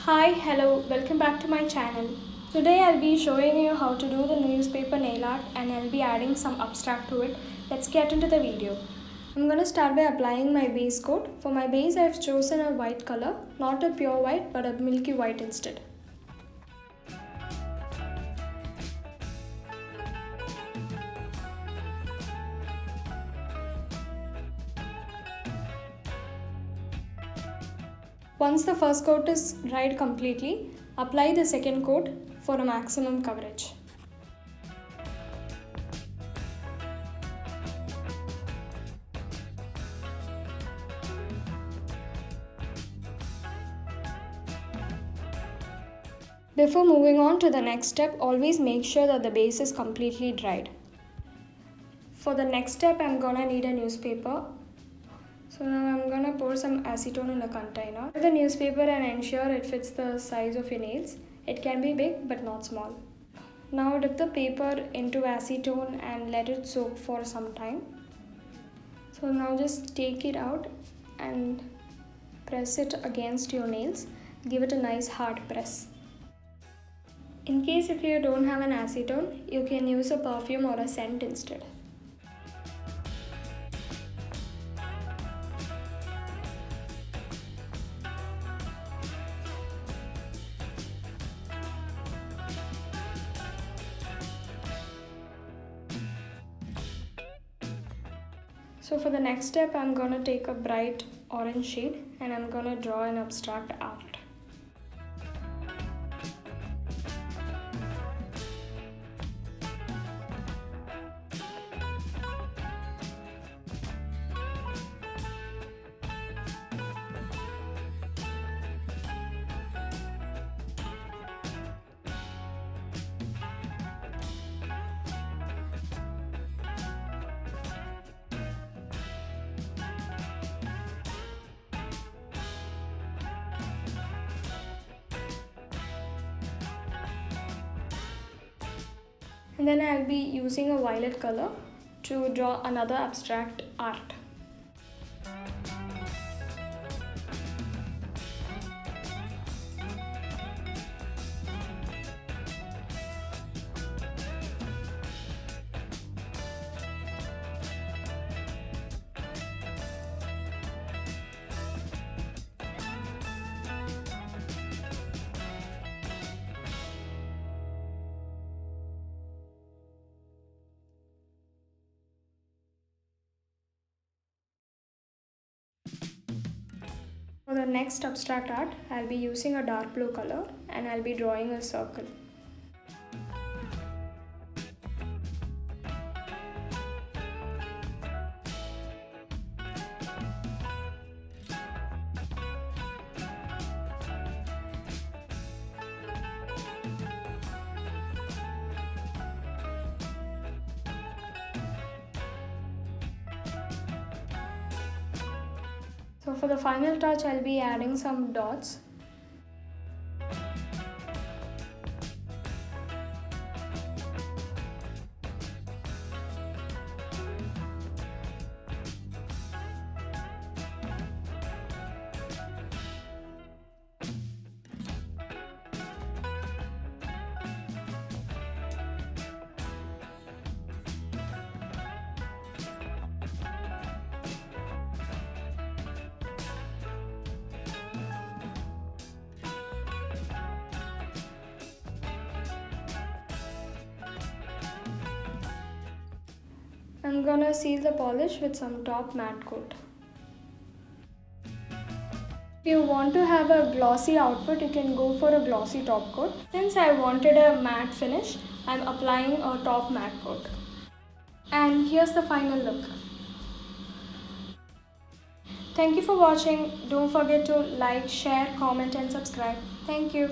Hi, hello, welcome back to my channel. Today I'll be showing you how to do the newspaper nail art and I'll be adding some abstract to it. Let's get into the video. I'm going to start by applying my base coat. For my base I've chosen a white color, not a pure white but a milky white instead. Once the first coat is dried completely, apply the second coat for a maximum coverage. Before moving on to the next step, always make sure that the base is completely dried. For the next step, I'm gonna need a newspaper. So now I'm gonna pour some acetone in a container. Pour the newspaper and ensure it fits the size of your nails. It can be big but not small. Now dip the paper into acetone and let it soak for some time. So now just take it out and press it against your nails. Give it a nice hard press. In case if you don't have an acetone, you can use a perfume or a scent instead. So for the next step, I'm gonna take a bright orange shade and I'm gonna draw an abstract art. And then I'll be using a violet color to draw another abstract art. For the next abstract art, I'll be using a dark blue color and I'll be drawing a circle. So for the final touch, I'll be adding some dots. I'm gonna seal the polish with some top matte coat. If you want to have a glossy output, you can go for a glossy top coat. Since I wanted a matte finish, I'm applying a top matte coat. And here's the final look. Thank you for watching. Don't forget to like, share, comment and subscribe. Thank you.